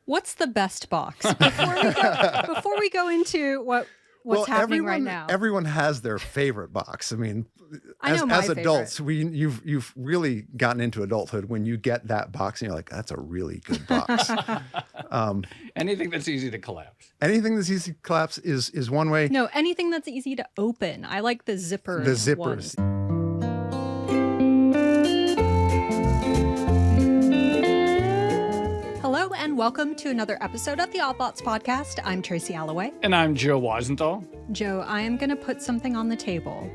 What's the best box? Before we go into what's happening right now. Everyone has their favorite box. I mean, I know as adults, you've really gotten into adulthood when you get that box and you're like, that's a really good box. Anything that's easy to collapse. Anything that's easy to collapse is one way. No, anything that's easy to open. I like the zipper. The zippers. Hello and welcome to another episode of the Odd Lots podcast. I'm Tracy Alloway. And I'm Joe Weisenthal. Joe, I am going to put something on the table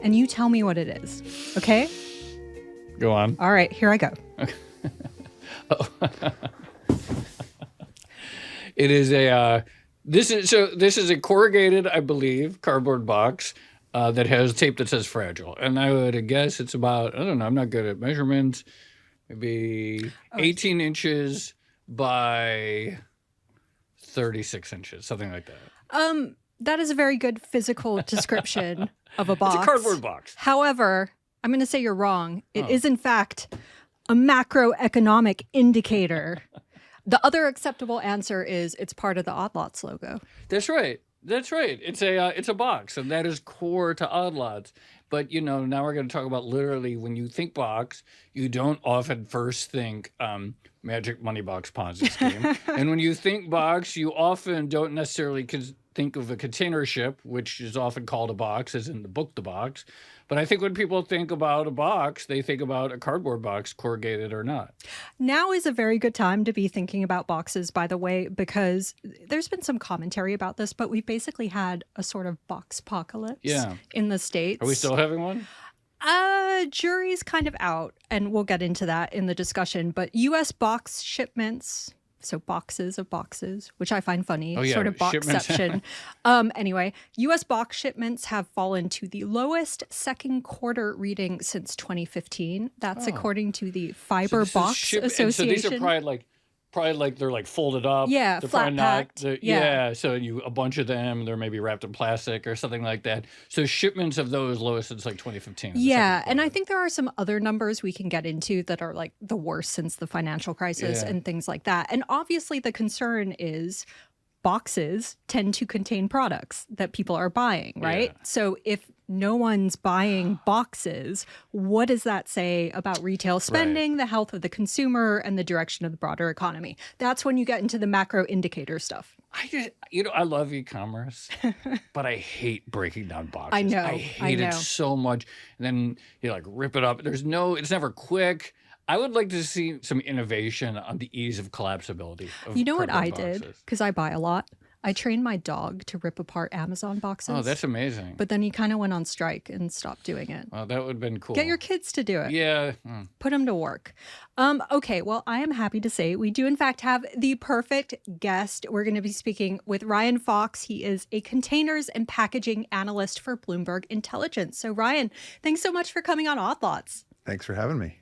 and you tell me what it is. Okay? Go on. All right, here I go. It is this is a corrugated, I believe, cardboard box that has tape that says fragile. And I would guess it's about, I don't know, I'm not good at measurements, maybe 18 inches by 36 inches, something like that. That is a very good physical description of a box. It's a cardboard box. However, I'm going to say you're wrong. It is, in fact, a macroeconomic indicator. The other acceptable answer is it's part of the Odd Lots logo. That's right. That's right. It's a box, and that is core to Odd Lots. But, you know, now we're going to talk about literally when you think box, you don't often first think magic money box Ponzi scheme. And when you think box, you often don't necessarily think of a container ship, which is often called a box, as in the book The Box. But I think when people think about a box, they think about a cardboard box, corrugated or not. Now is a very good time to be thinking about boxes, by the way, because there's been some commentary about this, but we've basically had a sort of boxpocalypse in the States. Are we still having one? Jury's kind of out, and we'll get into that in the discussion. But U.S. box shipments, so boxes of boxes, which I find funny, sort of boxception. Anyway, U.S. box shipments have fallen to the lowest second quarter reading since 2015. That's according to the Fiber Box Association. And so these are probably like they're like folded up. Yeah, they're flat packed. So a bunch of them, they're maybe wrapped in plastic or something like that. So shipments of those lowest since like 2015. Yeah, and I think there are some other numbers we can get into that are like the worst since the financial crisis and things like that. And obviously the concern is boxes tend to contain products that people are buying, right? Yeah. So if no one's buying boxes, what does that say about retail spending, the health of the consumer, and the direction of the broader economy? That's when you get into the macro indicator stuff. I love e-commerce, but I hate breaking down boxes. I know. I hate it so much. And then you like rip it up. It's never quick. I would like to see some innovation on the ease of collapsibility of You know what I boxes. did? Because I buy a lot. I trained my dog to rip apart Amazon boxes. Oh, that's amazing. But then he kind of went on strike and stopped doing it. Well, that would have been cool. Get your kids to do it. Yeah. Put them to work. Okay, well, I am happy to say we do, in fact, have the perfect guest. We're going to be speaking with Ryan Fox. He is a containers and packaging analyst for Bloomberg Intelligence. So, Ryan, thanks so much for coming on Odd Lots. Thanks for having me.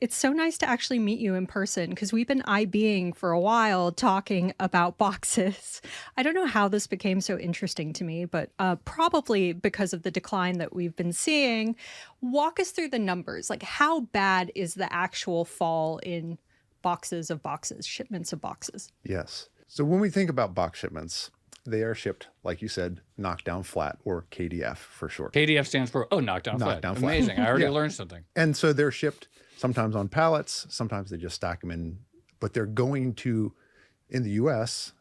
It's so nice to actually meet you in person because we've been IBing for a while talking about boxes. I don't know how this became so interesting to me, but probably because of the decline that we've been seeing. Walk us through the numbers. Like, how bad is the actual fall in boxes of boxes, shipments of boxes? Yes. So when we think about box shipments, they are shipped, like you said, knocked down flat, or KDF for short. KDF stands for, knocked down flat. Amazing. I already learned something. And so they're shipped sometimes on pallets, sometimes they just stack them in, but they're going to, in the U.S.,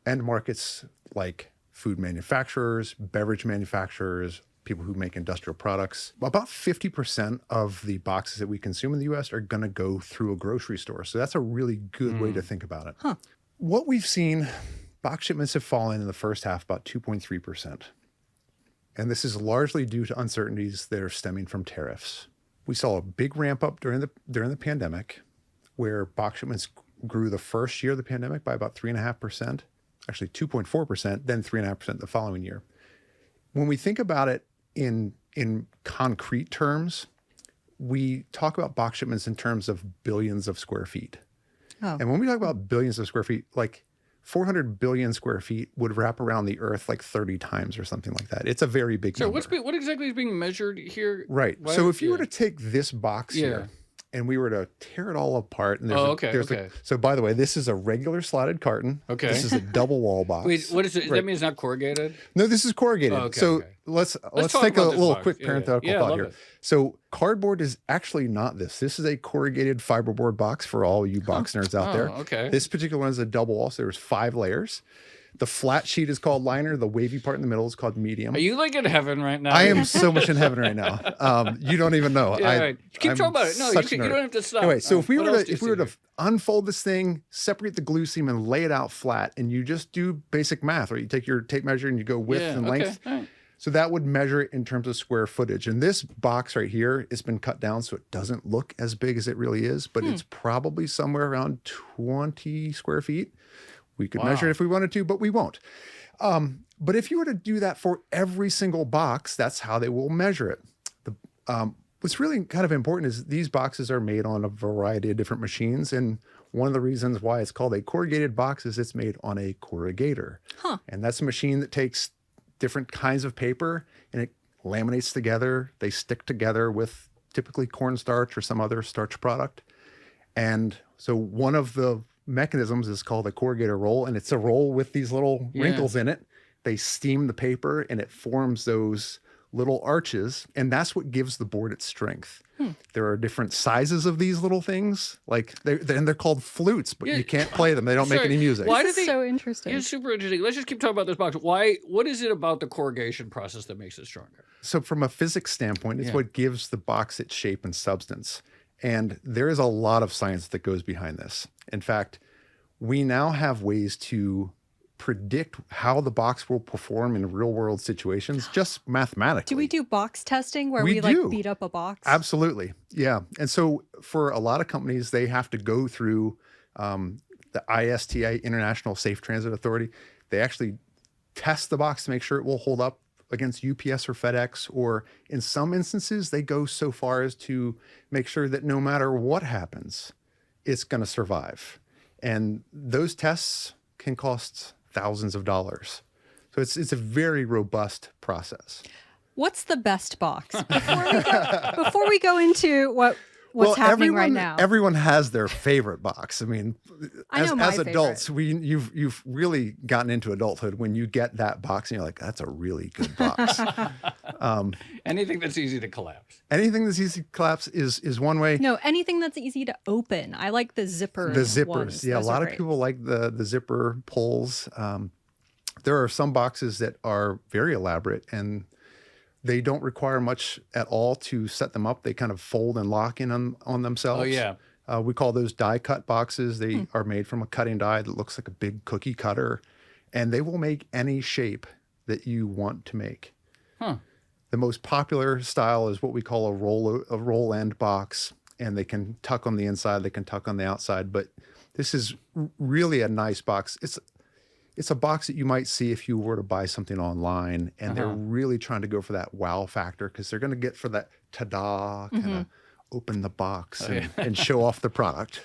end markets like food manufacturers, beverage manufacturers, people who make industrial products. About 50% of the boxes that we consume in the U.S. are going to go through a grocery store. So that's a really good way to think about it. What we've seen, box shipments have fallen in the first half about 2.3%. And this is largely due to uncertainties that are stemming from tariffs. We saw a big ramp up during the pandemic, where box shipments grew the first year of the pandemic by about 3.5%, actually 2.4%, then 3.5% the following year. When we think about it in concrete terms, we talk about box shipments in terms of billions of square feet. And when we talk about billions of square feet, like 400 billion square feet would wrap around the Earth like 30 times or something like that. It's a very big number. So what exactly is being measured here? Right. So if you were to take this box here and we were to tear it all apart, and there's okay. So by the way, this is a regular slotted carton. Okay. This is a double wall box. Wait, what is it? That means not corrugated? No, this is corrugated. Let's take a little quick parenthetical thought here. So cardboard is actually not this. This is a corrugated fiberboard box for all you box nerds out there. Okay. This particular one is a double wall, so there's 5 layers. The flat sheet is called liner. The wavy part in the middle is called medium. Are you like in heaven right now? I am so much in heaven right now. You don't even know. Right. Keep talking about it. No, you don't have to stop. Anyway, so if we were to unfold this thing, separate the glue seam, and lay it out flat, and you just do basic math, right? You take your tape measure and you go width and length. Right. So that would measure it in terms of square footage. And this box right here has been cut down so it doesn't look as big as it really is, but it's probably somewhere around 20 square feet. We could measure it if we wanted to, but we won't. But if you were to do that for every single box, that's how they will measure it. What's really kind of important is these boxes are made on a variety of different machines. And one of the reasons why it's called a corrugated box is it's made on a corrugator. And that's a machine that takes different kinds of paper and it laminates together. They stick together with typically cornstarch or some other starch product. And so one of the mechanisms is called a corrugator roll, and it's a roll with these little wrinkles in it. They steam the paper and it forms those little arches, and that's what gives the board its strength. There are different sizes of these little things, like they're called flutes, but you can't play them. They don't make any music. Why is so interesting? It's super interesting. Let's just keep talking about this box. What is it about the corrugation process that makes it stronger? So from a physics standpoint, it's what gives the box its shape and substance. And there is a lot of science that goes behind this. In fact, we now have ways to predict how the box will perform in real world situations, just mathematically. Do we do box testing where we beat up a box? Absolutely. Yeah. And so for a lot of companies, they have to go through the ISTA, International Safe Transit Authority. They actually test the box to make sure it will hold up against UPS or FedEx, or in some instances, they go so far as to make sure that no matter what happens, it's going to survive. And those tests can cost thousands of dollars. So it's a very robust process. What's the best box? Before we go into what's happening right now. Everyone has their favorite box. I mean, as adults, you've really gotten into adulthood when you get that box and you're like, that's a really good box. Anything that's easy to collapse. Anything that's easy to collapse is one way. No, anything that's easy to open. I like the zipper. The zippers. Ones. Yeah, a lot of people like the zipper pulls. There are some boxes that are very elaborate and they don't require much at all to set them up. They kind of fold and lock in on themselves. Oh, yeah. We call those die cut boxes. They are made from a cutting die that looks like a big cookie cutter, and they will make any shape that you want to make. The most popular style is what we call a roll end box, and they can tuck on the inside, they can tuck on the outside, but this is really a nice box. It's a box that you might see if you were to buy something online, and they're really trying to go for that wow factor because they're going to get for that ta-da, kind of open the box and show off the product.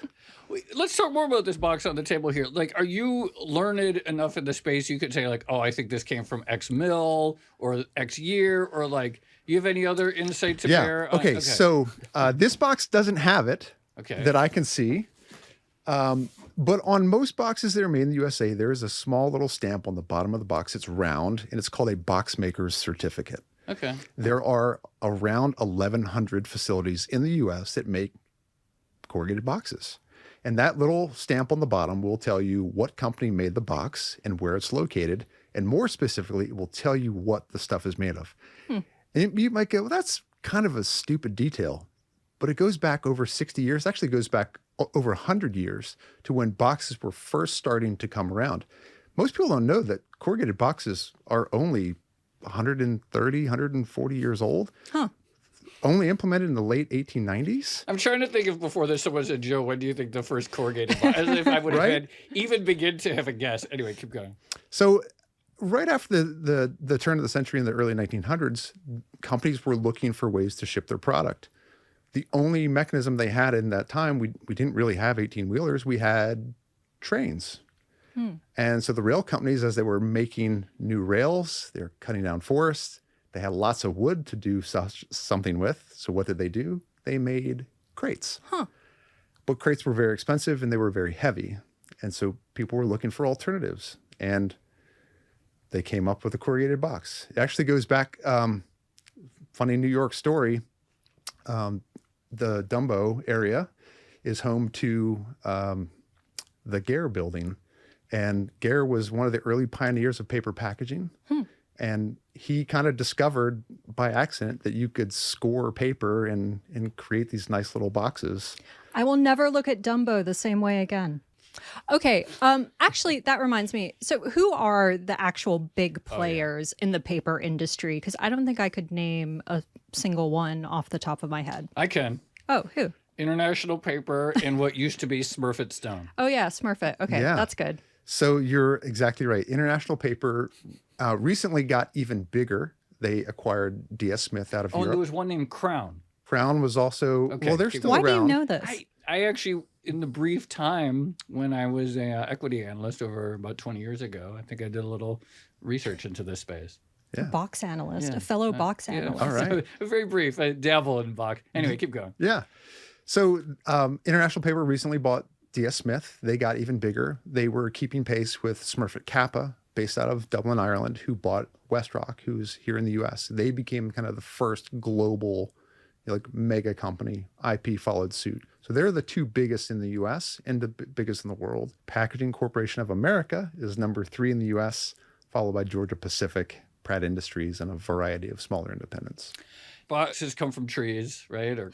Let's talk more about this box on the table here. Like, are you learned enough in the space you could say, like, oh, I think this came from X mil or X year, or like, you have any other insight to bear? Okay, so this box doesn't have it that I can see. But on most boxes that are made in the USA, there is a small little stamp on the bottom of the box. It's round, and it's called a box maker's certificate. Okay. There are around 1,100 facilities in the U.S. that make corrugated boxes. And that little stamp on the bottom will tell you what company made the box and where it's located. And more specifically, it will tell you what the stuff is made of. And you might go, well, that's kind of a stupid detail. But it goes back over 60 years. It actually goes back over 100 years to when boxes were first starting to come around. Most people don't know that corrugated boxes are only 130, 140 years old. Only implemented in the late 1890s. I'm trying to think of before this someone said, Joe, when do you think the first corrugated box? As if I would have had even begin to have a guess. Anyway, keep going. So right after the turn of the century in the early 1900s, companies were looking for ways to ship their product. The only mechanism they had in that time, we didn't really have 18-wheelers. We had trains. And so the rail companies, as they were making new rails, they're cutting down forests. They had lots of wood to do something with. So what did? They made crates. Huh. But crates were very expensive and they were very heavy. And so people were looking for alternatives. And they came up with a corrugated box. It actually goes back, funny New York story. The Dumbo area is home to the Gare building. And Gare was one of the early pioneers of paper packaging. And he kind of discovered by accident that you could score paper and create these nice little boxes. I will never look at Dumbo the same way again. Okay. Actually, that reminds me. So who are the actual big players in the paper industry? Because I don't think I could name a single one off the top of my head. I can. Oh, who? International Paper and what used to be Smurfit Stone. Oh, yeah. Smurfit. Okay. Yeah. That's good. So you're exactly right. International Paper recently got even bigger. They acquired DS Smith out of Oh, and Europe. there was one named Crown. Crown was also, Okay, well, they're keep still Why around. do you know this? I actually, in the brief time when I was an equity analyst over about 20 years ago, I think I did a little research into this space. Yeah. Box analyst, Yeah. a fellow box Yeah. analyst. All right. Very brief. I dabble in Bach. Anyway, keep going. Yeah. So International Paper recently bought DS Smith. They got even bigger. They were keeping pace with Smurfit Kappa, based out of Dublin, Ireland, who bought WestRock, who's here in the US. They became kind of the first global, like, mega company. IP followed suit. So they're the two biggest in the US and the biggest in the world. Packaging Corporation of America is number 3 in the US, followed by Georgia Pacific, Pratt Industries, and a variety of smaller independents. Boxes come from trees, right? Or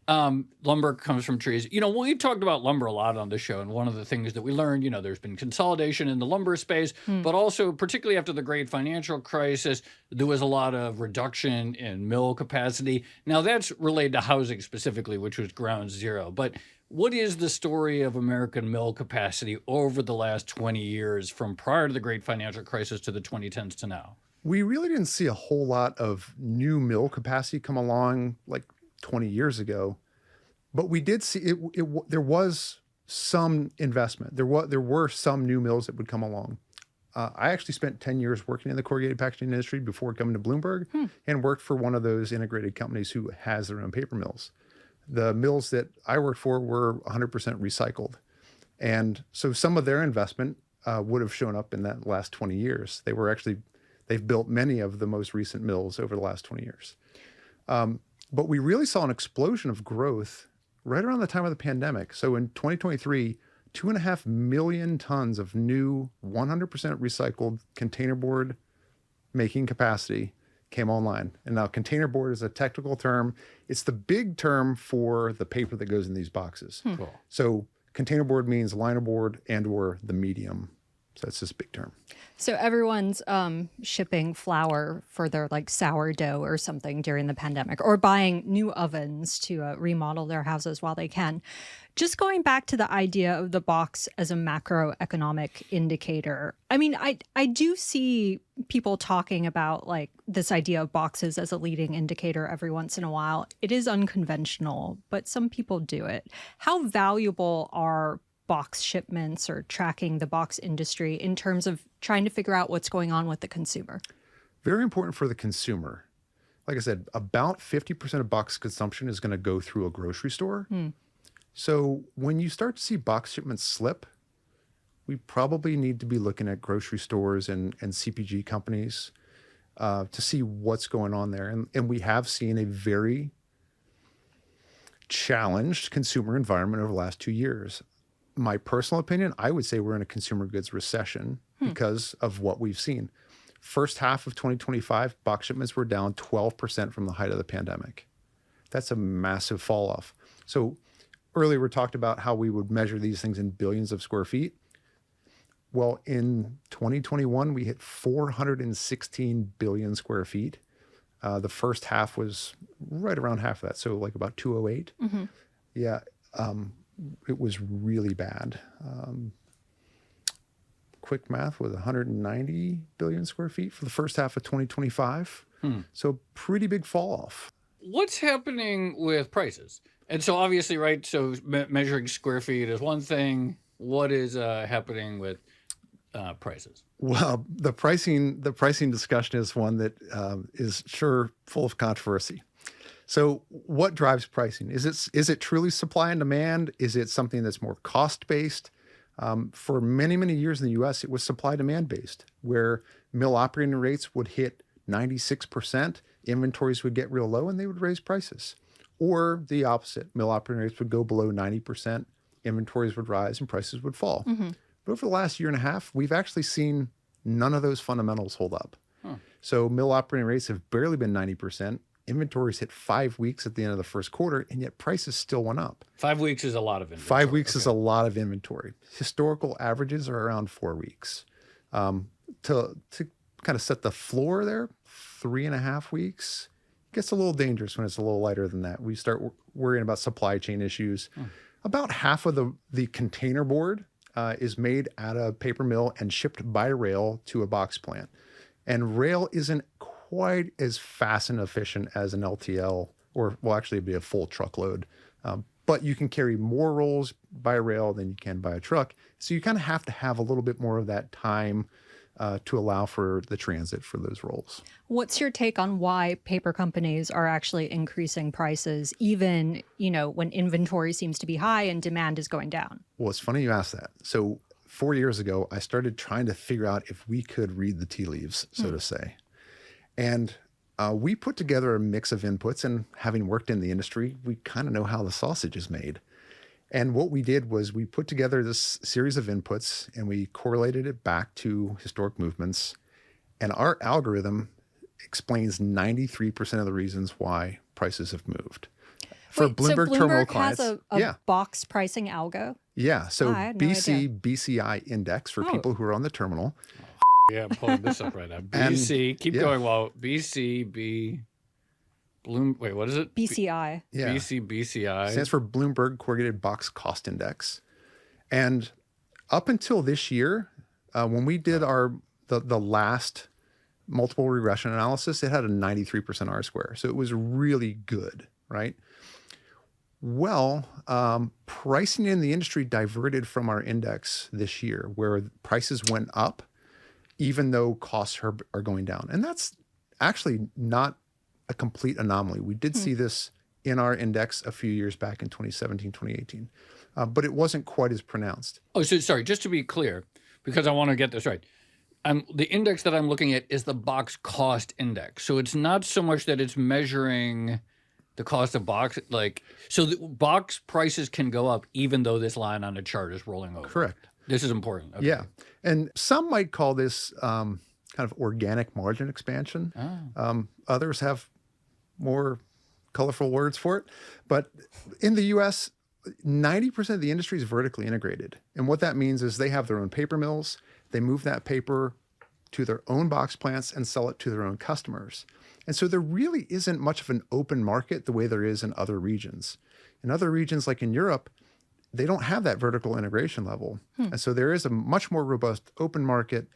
lumber comes from trees. You know, we've talked about lumber a lot on the show, and one of the things that we learned, you know, there's been consolidation in the lumber space, but also, particularly after the great financial crisis, there was a lot of reduction in mill capacity. Now, that's related to housing specifically, which was ground zero. But what is the story of American mill capacity over the last 20 years, from prior to the great financial crisis to the 2010s to now? We really didn't see a whole lot of new mill capacity come along like 20 years ago, but we did see there was some investment. There were some new mills that would come along. I actually spent 10 years working in the corrugated packaging industry before coming to Bloomberg, and worked for one of those integrated companies who has their own paper mills. The mills that I worked for were 100% recycled. And so some of their investment would have shown up in that last 20 years. They've built many of the most recent mills over the last 20 years. But we really saw an explosion of growth right around the time of the pandemic. So in 2023, 2.5 million tons of new 100% recycled containerboard making capacity came online. And now containerboard is a technical term. It's the big term for the paper that goes in these boxes. Cool. So containerboard means linerboard and or the medium. So that's this big term. So everyone's shipping flour for their like sourdough or something during the pandemic, or buying new ovens to remodel their houses while they can. Just going back to the idea of the box as a macroeconomic indicator. I mean, I do see people talking about like this idea of boxes as a leading indicator every once in a while. It is unconventional, but some people do it. How valuable are box shipments or tracking the box industry in terms of trying to figure out what's going on with the consumer? Very important for the consumer. Like I said, about 50% of box consumption is going to go through a grocery store. So when you start to see box shipments slip, we probably need to be looking at grocery stores and CPG companies to see what's going on there. And we have seen a very challenged consumer environment over the last 2 years. My personal opinion, I would say we're in a consumer goods recession because of what we've seen. First half of 2025, box shipments were down 12% from the height of the pandemic. That's a massive fall off. So earlier we talked about how we would measure these things in billions of square feet. Well, in 2021, we hit 416 billion square feet. The first half was right around half of that, so like about 208. Yeah. It was really bad. Quick math was 190 billion square feet for the first half of 2025. So pretty big fall off. What's happening with prices? And so obviously, right, so measuring square feet is one thing. What is happening with prices? Well, the pricing discussion is one that is sure full of controversy. So what drives pricing? Is it truly supply and demand? Is it something that's more cost-based? For many, many years in the US, it was supply-demand based, where mill operating rates would hit 96%, inventories would get real low, and they would raise prices. Or the opposite, mill operating rates would go below 90%, inventories would rise, and prices would fall. But over the last year and a half, we've actually seen none of those fundamentals hold up. So mill operating rates have barely been 90%. Inventories hit 5 weeks at the end of the first quarter, and yet prices still went up. 5 weeks is a lot of inventory. 5 weeks is a lot of inventory. Historical averages are around 4 weeks. To kind of set the floor there, 3.5 weeks gets a little dangerous when it's a little lighter than that. We start worrying about supply chain issues. About half of the container board is made at a paper mill and shipped by rail to a box plant. And rail isn't quite as fast and efficient as an LTL, or will actually be a full truckload. But you can carry more rolls by rail than you can by a truck. So you kind of have to have a little bit more of that time to allow for the transit for those rolls. What's your take on why paper companies are actually increasing prices, even, when inventory seems to be high and demand is going down? Well, it's funny you ask that. So 4 years ago, I started trying to figure out if we could read the tea leaves, so to say. And we put together a mix of inputs, and having worked in the industry, we kind of know how the sausage is made. And what we did was we put together this series of inputs and we correlated it back to historic movements. And our algorithm explains 93% of the reasons why prices have moved. For Wait, Bloomberg so terminal Bloomberg clients, has a box pricing algo? Yeah. So I had no idea. BCI index for people who are on the terminal. Yeah, I'm pulling this up right now. BC, keep going. Well, BCB, wait, what is it? BCI. Yeah. BCI. Stands for Bloomberg Corrugated Box Cost Index. And up until this year, when we did the last multiple regression analysis, it had a 93% R-square. So it was really good, right? Well, pricing in the industry diverted from our index this year, where prices went up even though costs are going down. And that's actually not a complete anomaly. We did see this in our index a few years back in 2017, 2018, but it wasn't quite as pronounced. Oh, so sorry, just to be clear, because I want to get this right. The index that I'm looking at is the box cost index. So it's not so much that it's measuring the cost of box, so the box prices can go up even though this line on the chart is rolling over. Correct. This is important. Okay. Yeah. And some might call this kind of organic margin expansion. Others have more colorful words for it. But in the US, 90% of the industry is vertically integrated. And what that means is they have their own paper mills. They move that paper to their own box plants and sell it to their own customers. And so there really isn't much of an open market the way there is in other regions. In other regions, like in Europe, they don't have that vertical integration level. And so there is a much more robust open market,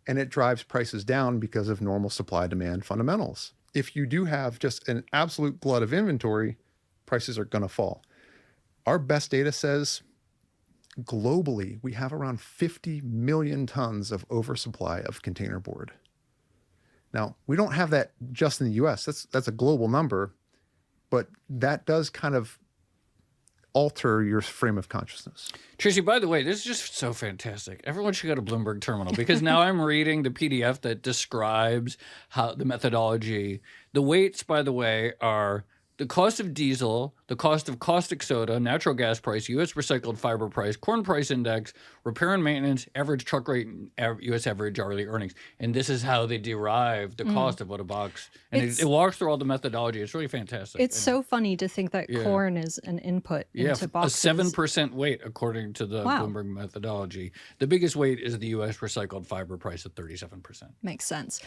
and it drives prices down because of normal supply-demand fundamentals. If you do have just an absolute glut of inventory, prices are going to fall. Our best data says globally, we have around 50 million tons of oversupply of container board. Now, we don't have that just in the US. That's a global number, but that does kind of alter your frame of consciousness. Tracy, by the way, this is just so fantastic. Everyone should go to Bloomberg Terminal, because now I'm reading the PDF that describes how the methodology. The weights, by the way, are the cost of diesel, the cost of caustic soda, natural gas price, U.S. recycled fiber price, corn price index, repair and maintenance, average truck rate, and U.S. average hourly earnings. And this is how they derive the cost of what a box. And it walks through all the methodology. It's really fantastic. It's so funny to think that corn is an input into boxes. A 7% weight according to the Bloomberg methodology. The biggest weight is the U.S. recycled fiber price at 37%. Makes sense.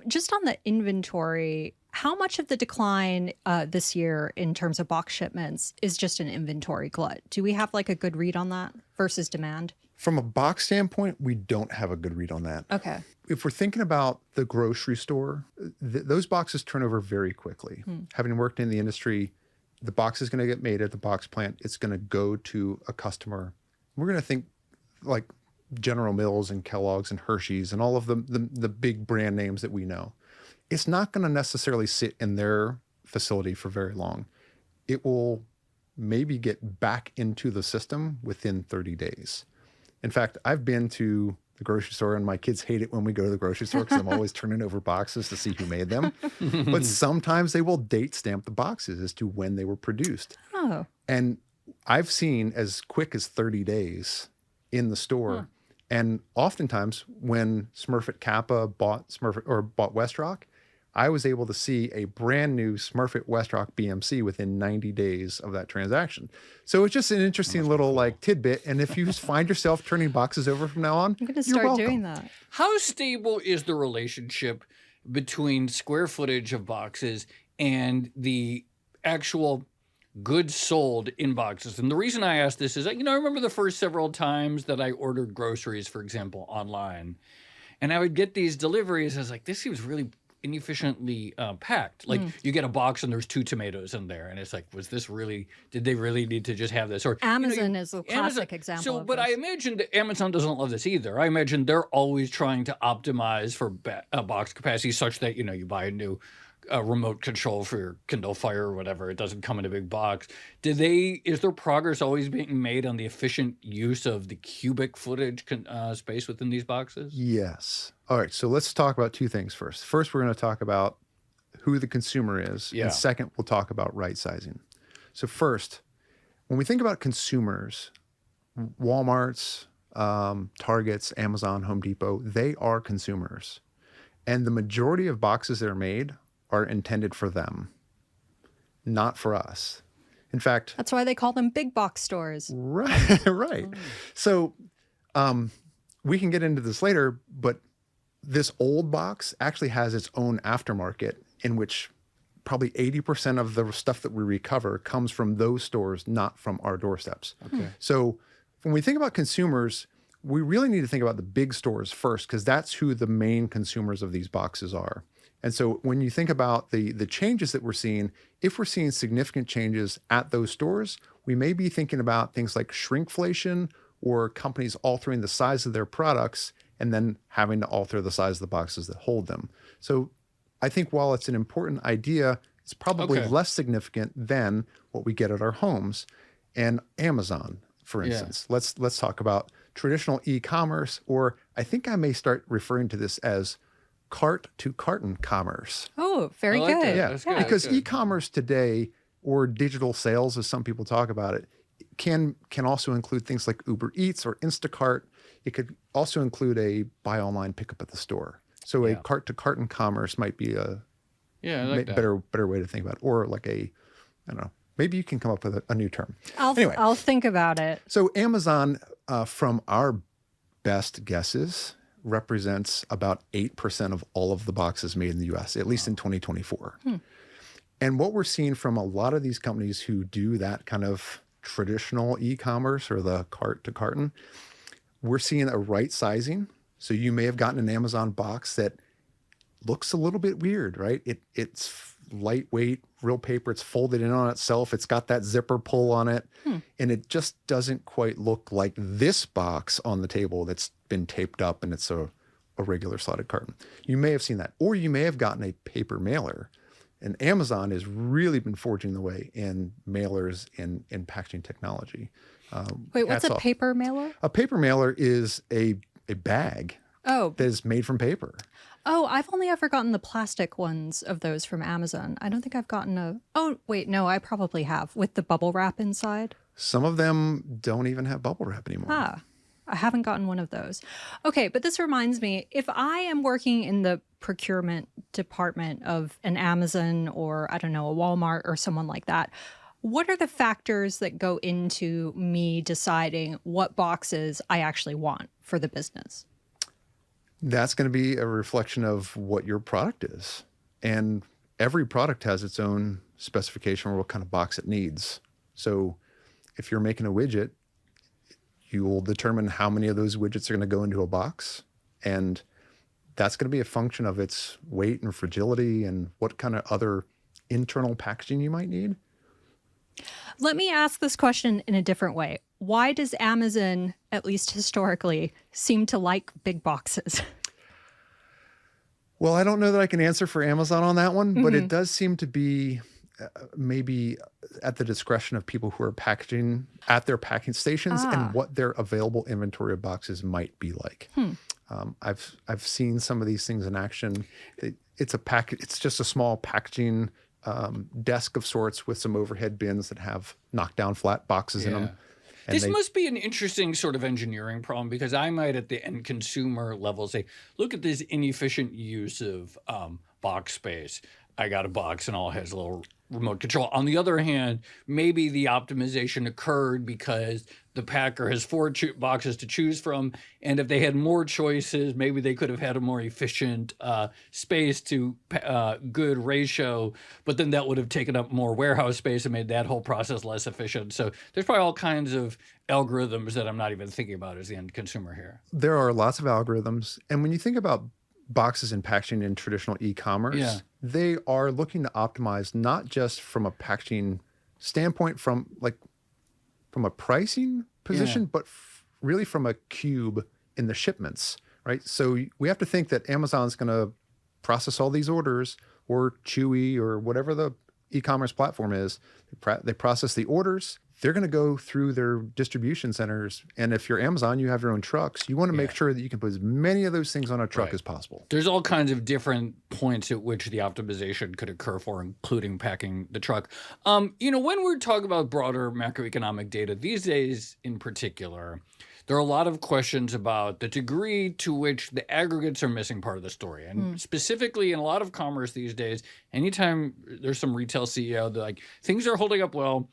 Just on the inventory, how much of the decline this year in terms of box shipments is just an inventory glut? Do we have like a good read on that versus demand? From a box standpoint, we don't have a good read on that. Okay. If we're thinking about the grocery store, those boxes turn over very quickly. Having worked in the industry, the box is going to get made at the box plant. It's going to go to a customer. We're going to think like General Mills and Kellogg's and Hershey's and all of the big brand names that we know. It's not going to necessarily sit in their facility for very long, it will maybe get back into the system within 30 days. In fact, I've been to the grocery store, and my kids hate it when we go to the grocery store because I'm always turning over boxes to see who made them. But sometimes they will date stamp the boxes as to when they were produced. Oh. And I've seen as quick as 30 days in the store. And oftentimes when Smurfit Kappa bought Westrock, I was able to see a brand new Smurfit Westrock BMC within 90 days of that transaction. So it's just an interesting little like tidbit. And if you find yourself turning boxes over from now on, I'm going to start doing that. How stable is the relationship between square footage of boxes and the actual goods sold in boxes? And the reason I ask this is, I remember the first several times that I ordered groceries, for example, online, and I would get these deliveries. I was like, this seems really inefficiently packed. Like you get a box and there's 2 tomatoes in there, and it's like, did they really need to just have this? Or Amazon is a classic example. So, of but this. I imagine that Amazon doesn't love this either. I imagine they're always trying to optimize for box capacity such that you buy a new remote control for your Kindle Fire or whatever. It doesn't come in a big box. Is there progress always being made on the efficient use of the cubic footage space within these boxes? Yes. All right. So let's talk about 2 things first. First, we're going to talk about who the consumer is. Yeah. And second, we'll talk about right sizing. So first, when we think about consumers, Walmart's, Target's, Amazon, Home Depot, they are consumers. And the majority of boxes that are made are intended for them, not for us. In fact, that's why they call them big box stores. Right, right. So we can get into this later, but this old box actually has its own aftermarket in which probably 80% of the stuff that we recover comes from those stores, not from our doorsteps. Okay. So when we think about consumers, we really need to think about the big stores first, because that's who the main consumers of these boxes are. And so when you think about the changes that we're seeing, if we're seeing significant changes at those stores, we may be thinking about things like shrinkflation or companies altering the size of their products and then having to alter the size of the boxes that hold them. So I think while it's an important idea, it's probably less significant than what we get at our homes. And Amazon, for instance, let's talk about traditional e-commerce, or I think I may start referring to this as cart to carton commerce. Oh, very like good. that. Yeah, because e-commerce today, or digital sales, as some people talk about it, can also include things like Uber Eats or Instacart. It could also include a buy online, pick up at the store. So a cart to carton commerce might be a better way to think about it, or like I don't know. Maybe you can come up with a new term. I'll think about it. So Amazon, from our best guesses, represents about 8% of all of the boxes made in the US, at least in 2024. And what we're seeing from a lot of these companies who do that kind of traditional e-commerce or the cart to carton, we're seeing a right sizing. So you may have gotten an Amazon box that looks a little bit weird, right? It's lightweight, real paper. It's folded in on itself. It's got that zipper pull on it. And it just doesn't quite look like this box on the table that's been taped up and it's a regular slotted carton. You may have seen that. Or you may have gotten a paper mailer. And Amazon has really been forging the way in mailers and in packaging technology. Wait, what's a paper mailer? A paper mailer is a bag that is made from paper. Oh, I've only ever gotten the plastic ones of those from Amazon. I don't think I've gotten a... Oh, wait, no, I probably have, with the bubble wrap inside. Some of them don't even have bubble wrap anymore. I haven't gotten one of those. Okay, but this reminds me, if I am working in the procurement department of an Amazon or, I don't know, a Walmart or someone like that, what are the factors that go into me deciding what boxes I actually want for the business? That's going to be a reflection of what your product is. And every product has its own specification or what kind of box it needs. So if you're making a widget, you will determine how many of those widgets are going to go into a box. And that's going to be a function of its weight and fragility and what kind of other internal packaging you might need. Let me ask this question in a different way. Why does Amazon, at least historically, seem to like big boxes? Well, I don't know that I can answer for Amazon on that one, but it does seem to be maybe at the discretion of people who are packaging at their packing stations and what their available inventory of boxes might be like. I've seen some of these things in action. It's just a small packaging desk of sorts with some overhead bins that have knockdown flat boxes in them. This must be an interesting sort of engineering problem, because I might at the end consumer level say, look at this inefficient use of box space. I got a box and all has a little remote control. On the other hand, maybe the optimization occurred because the packer has 4 boxes to choose from. And if they had more choices, maybe they could have had a more efficient space to good ratio, but then that would have taken up more warehouse space and made that whole process less efficient. So there's probably all kinds of algorithms that I'm not even thinking about as the end consumer here. There are lots of algorithms. And when you think about boxes and packaging in traditional e-commerce, they are looking to optimize not just from a packaging standpoint, from a pricing position, but really from a cube in the shipments, right? So we have to think that Amazon's going to process all these orders, or Chewy, or whatever the e-commerce platform is. They process the orders. They're going to go through their distribution centers. And if you're Amazon, you have your own trucks. You want to make sure that you can put as many of those things on a truck as possible. There's all kinds of different points at which the optimization could occur for, including packing the truck. When we're talking about broader macroeconomic data these days in particular, there are a lot of questions about the degree to which the aggregates are missing part of the story. And specifically in a lot of commerce these days, anytime there's some retail CEO, they're like, things are holding up well,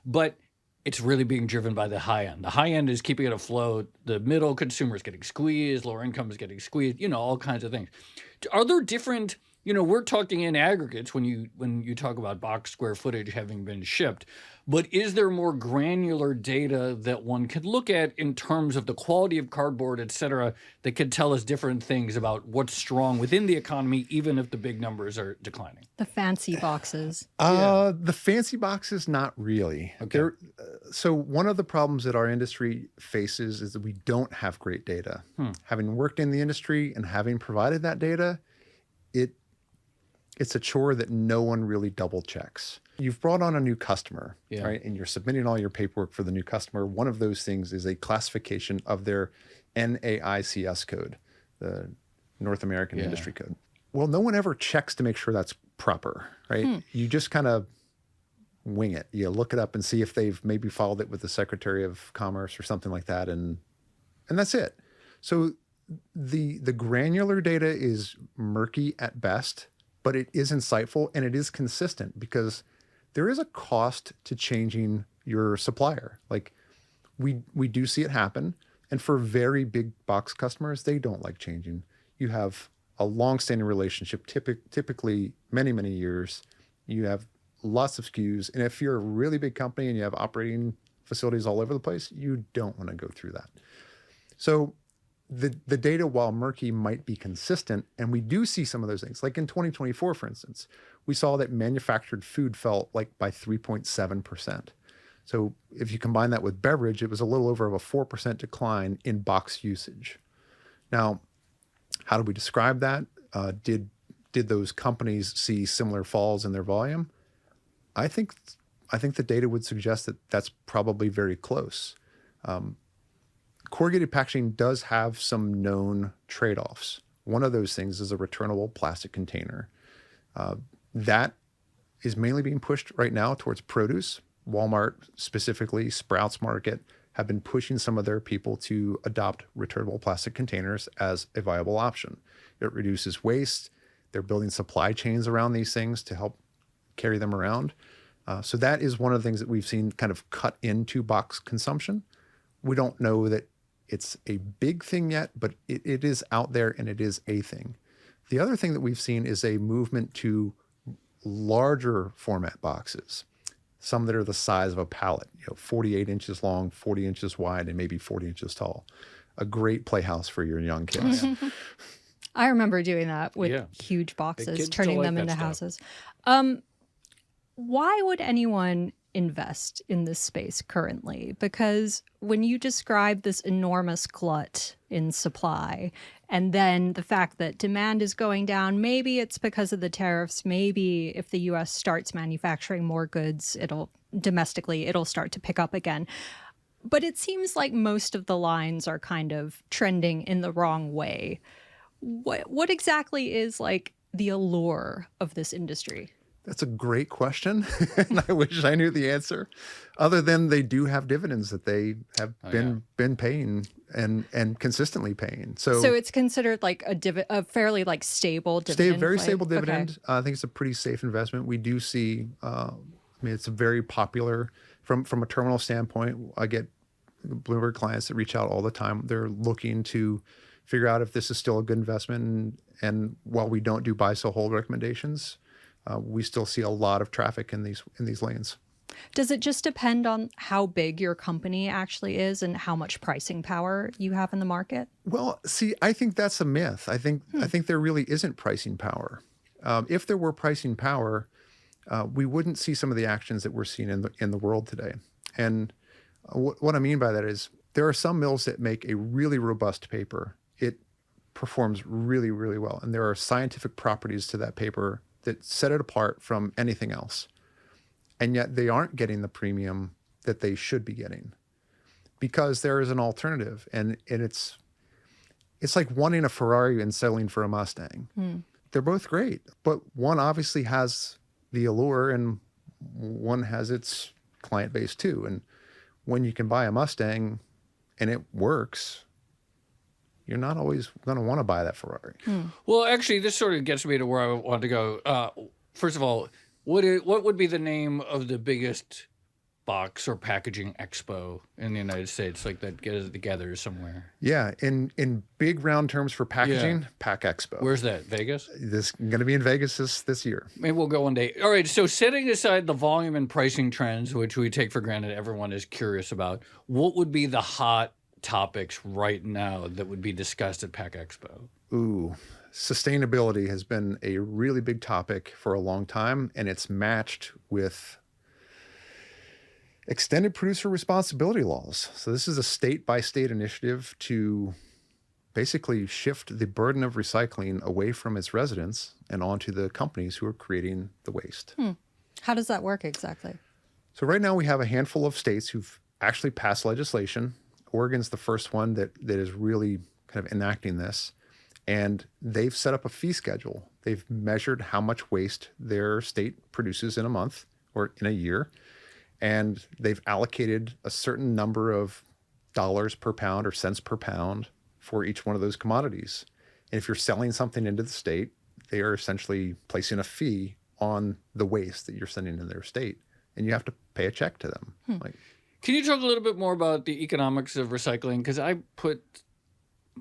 but it's really being driven by the high end. The high end is keeping it afloat. The middle consumer is getting squeezed. Lower income is getting squeezed. All kinds of things. Are there different? We're talking in aggregates when you talk about box square footage having been shipped. But is there more granular data that one could look at in terms of the quality of cardboard, et cetera, that could tell us different things about what's strong within the economy, even if the big numbers are declining? The fancy boxes. The fancy boxes, not really. Okay. So one of the problems that our industry faces is that we don't have great data. Having worked in the industry and having provided that data, it's a chore that no one really double checks. You've brought on a new customer, right? And you're submitting all your paperwork for the new customer. One of those things is a classification of their NAICS code, the North American Industry Code. Well, no one ever checks to make sure that's proper, right? You just kind of wing it. You look it up and see if they've maybe filed it with the Secretary of Commerce or something like that, and that's it. So the granular data is murky at best, but it is insightful and it is consistent, because there is a cost to changing your supplier. Like we do see it happen. And for very big box customers, they don't like changing. You have a long-standing relationship, typically many, many years. You have lots of SKUs. And if you're a really big company and you have operating facilities all over the place, you don't want to go through that. So the data, while murky, might be consistent. And we do see some of those things. Like in 2024, for instance, we saw that manufactured food fell by 3.7%. So if you combine that with beverage, it was a little over a 4% decline in box usage. Now, how do we describe that? Did those companies see similar falls in their volume? I think the data would suggest that that's probably very close. Corrugated packaging does have some known trade-offs. One of those things is a returnable plastic container. That is mainly being pushed right now towards produce. Walmart, specifically Sprouts Market, have been pushing some of their people to adopt returnable plastic containers as a viable option. It reduces waste. They're building supply chains around these things to help carry them around. So that is one of the things that we've seen kind of cut into box consumption. We don't know that it's a big thing yet, but it is out there and it is a thing. The other thing that we've seen is a movement to larger format boxes, some that are the size of a pallet, 48 inches long, 40 inches wide, and maybe 40 inches tall. A great playhouse for your young kids. I remember doing that with huge boxes, turning them into houses. Why would anyone invest in this space currently? Because when you describe this enormous glut in supply, and then the fact that demand is going down, maybe it's because of the tariffs, maybe if the US starts manufacturing more goods, it'll start to pick up again. But it seems like most of the lines are kind of trending in the wrong way. What exactly is like the allure of this industry? That's a great question, and I wish I knew the answer. Other than they do have dividends that they have been paying and consistently paying. So it's considered like a fairly like stable dividend. Very play? stable dividend. Okay. I think it's a pretty safe investment. We do see. I mean, it's a very popular from a terminal standpoint. I get Bloomberg clients that reach out all the time. They're looking to figure out if this is still a good investment. And while we don't do buy, sell, hold recommendations, we still see a lot of traffic in these lanes. Does it just depend on how big your company actually is and how much pricing power you have in the market? Well, see, I think that's a myth. I think there really isn't pricing power. If there were pricing power, we wouldn't see some of the actions that we're seeing in the world today. And what I mean by that is there are some mills that make a really robust paper. It performs really, really well. And there are scientific properties to that paper that set it apart from anything else. And yet they aren't getting the premium that they should be getting because there is an alternative. And it's like wanting a Ferrari and settling for a Mustang. They're both great, but one obviously has the allure and one has its client base too. And when you can buy a Mustang and it works, you're not always going to want to buy that Ferrari. Well, actually, this sort of gets me to where I want to go. First of all, what would be the name of the biggest box or packaging expo in the United States, like that gets together somewhere? Yeah, in big round terms for packaging, Pack Expo. Where's that? Vegas? This going to be in Vegas this year. Maybe we'll go one day. All right, so setting aside the volume and pricing trends, which we take for granted everyone is curious about, what would be the hot topics right now that would be discussed at Pack Expo? Ooh, sustainability has been a really big topic for a long time, and it's matched with extended producer responsibility laws. So this is a state-by-state initiative to basically shift the burden of recycling away from its residents and onto the companies who are creating the waste. How does that work exactly? So right now we have a handful of states who've actually passed legislation. Oregon's the first one that is really kind of enacting this. And they've set up a fee schedule. They've measured how much waste their state produces in a month or in a year. And they've allocated a certain number of dollars per pound or cents per pound for each one of those commodities. And if you're selling something into the state, they are essentially placing a fee on the waste that you're sending in their state. And you have to pay a check to them. Can you talk a little bit more about the economics of recycling? Because I put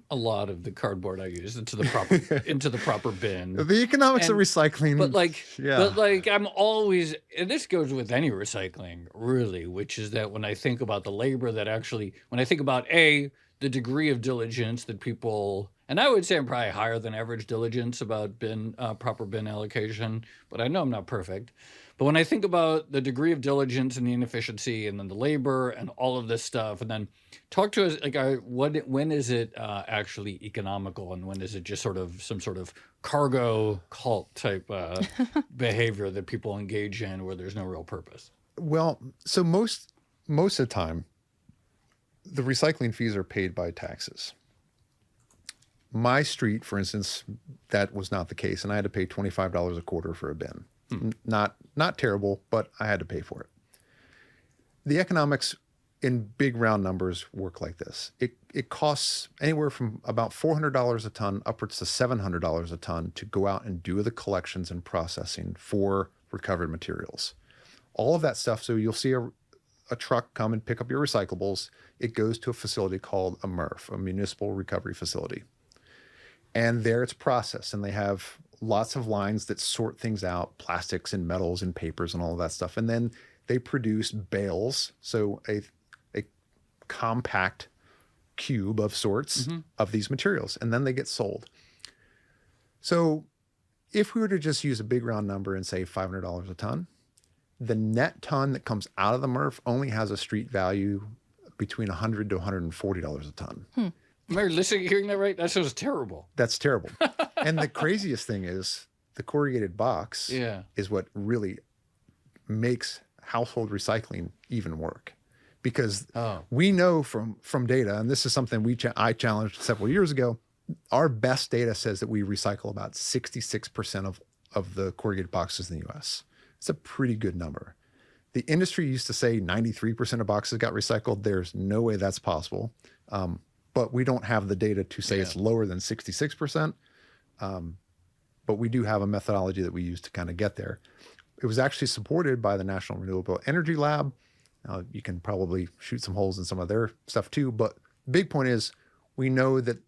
a lot of the cardboard I use into the proper bin. The economics of recycling. But I'm always, and this goes with any recycling really, which is that when I think about the labor that actually, when I think about the degree of diligence that people, and I would say I'm probably higher than average diligence about proper bin allocation, but I know I'm not perfect. But when I think about the degree of diligence and the inefficiency and then the labor and all of this stuff, and then talk to us, like, when is it actually economical and when is it just sort of some sort of cargo cult type behavior that people engage in where there's no real purpose? Well, so most of the time, the recycling fees are paid by taxes. My street, for instance, that was not the case, and I had to pay $25 a quarter for a bin. Not terrible, but I had to pay for it. The economics in big round numbers work like this. It costs anywhere from about $400 a ton upwards to $700 a ton to go out and do the collections and processing for recovered materials. All of that stuff, so you'll see a truck come and pick up your recyclables. It goes to a facility called a MRF, a municipal recovery facility. And there it's processed, and they have lots of lines that sort things out, plastics and metals and papers and all of that stuff. And then they produce bales, so a compact cube of sorts of these materials, and then they get sold. So if we were to just use a big round number and say $500 a ton, the net ton that comes out of the MRF only has a street value between $100 to $140 a ton. Am I listening, hearing that right? That sounds terrible. That's terrible. And the craziest thing is the corrugated box is what really makes household recycling even work. Because we know from data, and this is something I challenged several years ago, our best data says that we recycle about 66% of the corrugated boxes in the US. It's a pretty good number. The industry used to say 93% of boxes got recycled. There's no way that's possible. But we don't have the data to say it's lower than 66%. But we do have a methodology that we use to kind of get there. It was actually supported by the National Renewable Energy Lab. You can probably shoot some holes in some of their stuff too. But the big point is we know that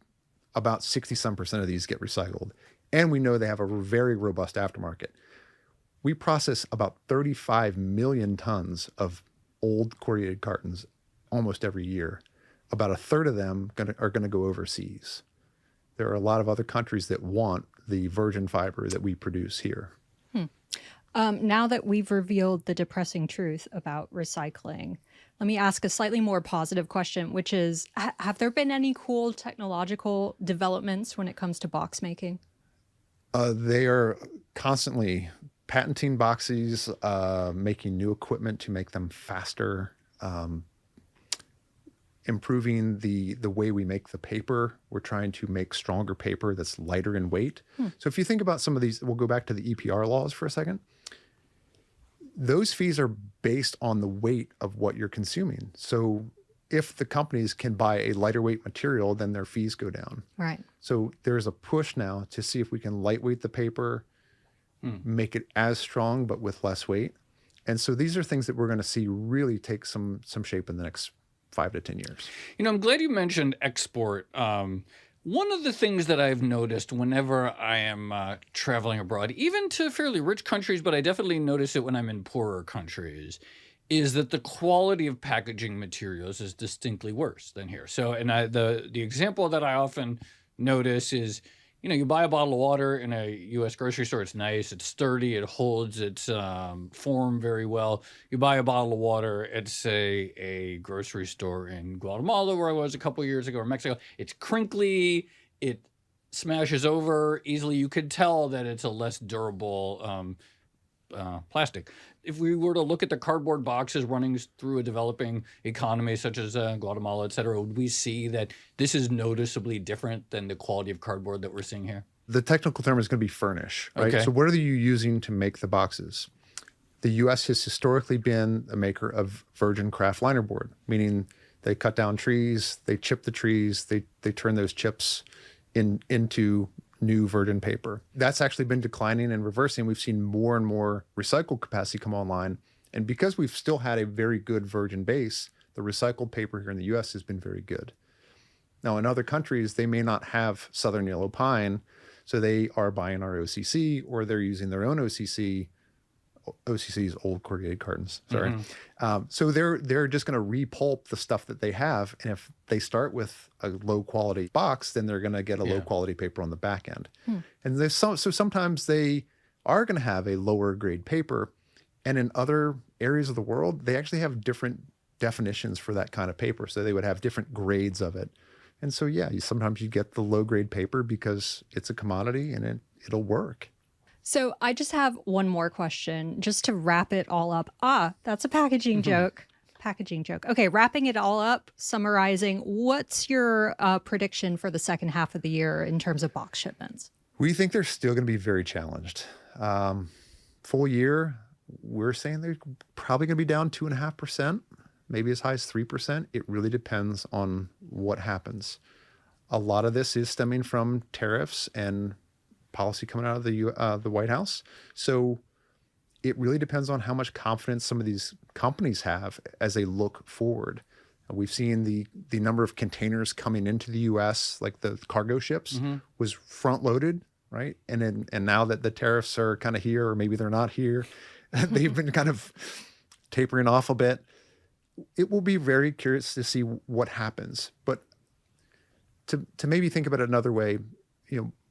about 60-some% of these get recycled. And we know they have a very robust aftermarket. We process about 35 million tons of old corrugated cartons almost every year. About a third of them are going to go overseas. There are a lot of other countries that want the virgin fiber that we produce here. Now that we've revealed the depressing truth about recycling, let me ask a slightly more positive question, which is, have there been any cool technological developments when it comes to box making? They are constantly patenting boxes, making new equipment to make them faster, improving the way we make the paper. We're trying to make stronger paper that's lighter in weight. So if you think about some of these, we'll go back to the EPR laws for a second. Those fees are based on the weight of what you're consuming. So if the companies can buy a lighter weight material, then their fees go down. Right. So there's a push now to see if we can lightweight the paper, make it as strong but with less weight. And so these are things that we're going to see really take some shape in the next 5 to 10 years. You know, I'm glad you mentioned export. One of the things that I've noticed whenever I am traveling abroad, even to fairly rich countries, but I definitely notice it when I'm in poorer countries, is that the quality of packaging materials is distinctly worse than here. So, and the example that I often notice is, you know, you buy a bottle of water in a U.S. grocery store. It's nice. It's sturdy. It holds its form very well. You buy a bottle of water at, say, a grocery store in Guatemala, where I was a couple of years ago, or Mexico. It's crinkly. It smashes over easily. You could tell that it's a less durable plastic. If we were to look at the cardboard boxes running through a developing economy such as Guatemala, et cetera, would we see that this is noticeably different than the quality of cardboard that we're seeing here? The technical term is going to be furnish, right? Okay. So what are you using to make the boxes? The U.S. has historically been a maker of virgin kraft linerboard, meaning they cut down trees, they chip the trees, they turn those chips into new virgin paper. That's actually been declining and reversing. We've seen more and more recycled capacity come online. And because we've still had a very good virgin base, the recycled paper here in the US has been very good. Now, in other countries, they may not have southern yellow pine, so they are buying our OCC or they're using their own OCC. OCC is old corrugated cartons, sorry. So they're just going to repulp the stuff that they have. And if they start with a low quality box, then they're going to get a low quality paper on the back end. And so sometimes they are going to have a lower grade paper. And in other areas of the world, they actually have different definitions for that kind of paper. So they would have different grades of it. And so, sometimes you get the low grade paper because it's a commodity and it'll work. So I just have one more question just to wrap it all up. That's a packaging joke. Packaging joke. Okay, wrapping it all up, summarizing, what's your prediction for the second half of the year in terms of box shipments? We think they're still going to be very challenged. Full year, we're saying they're probably going to be down 2.5%, maybe as high as 3%. It really depends on what happens. A lot of this is stemming from tariffs and policy coming out of the White House. So it really depends on how much confidence some of these companies have as they look forward. We've seen the number of containers coming into the U.S., like the cargo ships, was front loaded, right? And now that the tariffs are kind of here, or maybe they're not here, they've been kind of tapering off a bit. It will be very curious to see what happens. But to maybe think about it another way,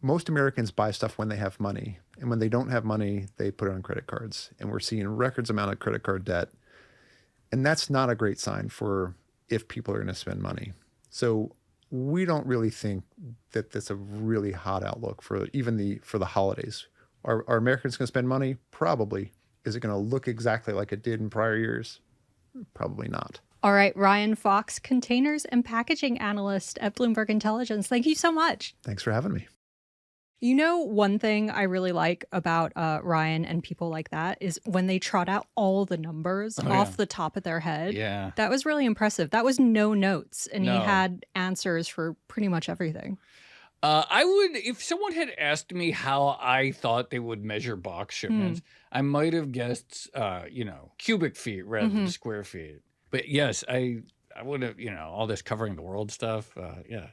most Americans buy stuff when they have money. And when they don't have money, they put it on credit cards. And we're seeing records amount of credit card debt. And that's not a great sign for if people are going to spend money. So we don't really think that that's a really hot outlook for for the holidays. Are Americans going to spend money? Probably. Is it going to look exactly like it did in prior years? Probably not. All right, Ryan Fox, containers and packaging analyst at Bloomberg Intelligence. Thank you so much. Thanks for having me. You know, one thing I really like about Ryan and people like that is when they trot out all the numbers off the top of their head. Yeah. That was really impressive. That was no notes, and No. he had answers for pretty much everything. I would, if someone had asked me how I thought they would measure box shipments, I might have guessed, cubic feet rather than square feet. But yes, I would have, all this covering the world stuff.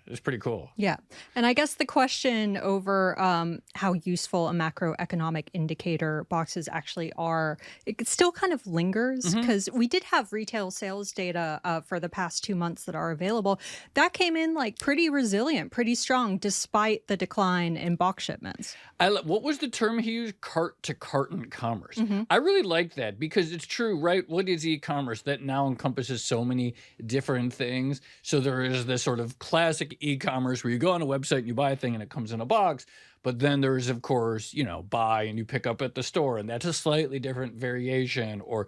It's pretty cool. Yeah. And I guess the question over how useful a macroeconomic indicator boxes actually are, it still kind of lingers because we did have retail sales data for the past 2 months that are available. That came in like pretty resilient, pretty strong, despite the decline in box shipments. What was the term he used? Cart to carton commerce. I really like that because it's true, right? What is e-commerce? That now encompasses so many different things. So there is this sort of classic e-commerce where you go on a website and you buy a thing and it comes in a box. But then there's, of course, buy and you pick up at the store, and that's a slightly different variation. Or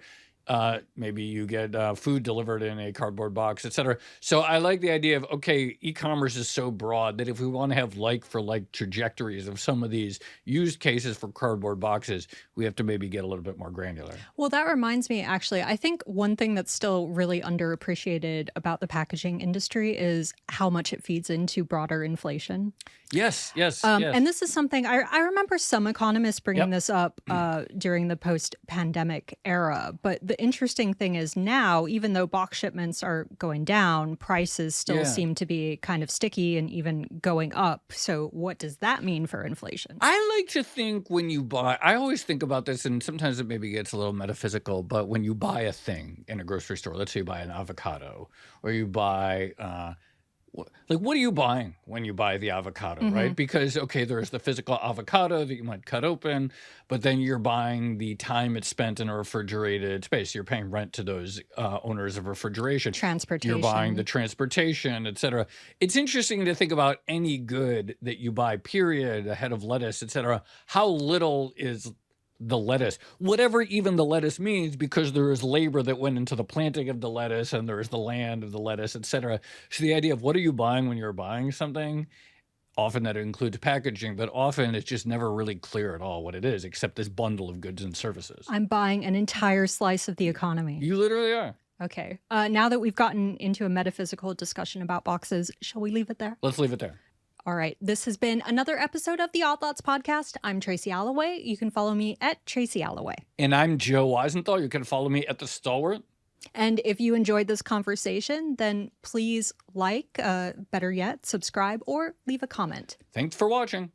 maybe you get food delivered in a cardboard box, et cetera. So I like the idea of, okay, e-commerce is so broad that if we want to have like-for-like trajectories of some of these use cases for cardboard boxes, we have to maybe get a little bit more granular. Well, that reminds me, actually, I think one thing that's still really underappreciated about the packaging industry is how much it feeds into broader inflation. Yes. And this is something I remember some economists bringing this up during the post-pandemic era. But the interesting thing is now, even though box shipments are going down, prices still seem to be kind of sticky and even going up. So what does that mean for inflation? I like to think when you buy, I always think about this, and sometimes it maybe gets a little metaphysical, but when you buy a thing in a grocery store, let's say you buy an avocado, or you buy what are you buying when you buy the avocado, right? Because, okay, there's the physical avocado that you might cut open, but then you're buying the time it's spent in a refrigerated space. You're paying rent to those owners of refrigeration. Transportation. You're buying the transportation, et cetera. It's interesting to think about any good that you buy, period, a head of lettuce, et cetera. How little is the lettuce, whatever even the lettuce means, because there is labor that went into the planting of the lettuce and there is the land of the lettuce, et cetera. So the idea of what are you buying when you're buying something, often that includes packaging, but often it's just never really clear at all what it is, except this bundle of goods and services. I'm buying an entire slice of the economy. You literally are. Okay. Now that we've gotten into a metaphysical discussion about boxes, shall we leave it there? Let's leave it there. All right. This has been another episode of the Odd Lots podcast. I'm Tracy Alloway. You can follow me at Tracy Alloway. And I'm Joe Weisenthal. You can follow me at The Stalwart. And if you enjoyed this conversation, then please better yet, subscribe or leave a comment. Thanks for watching.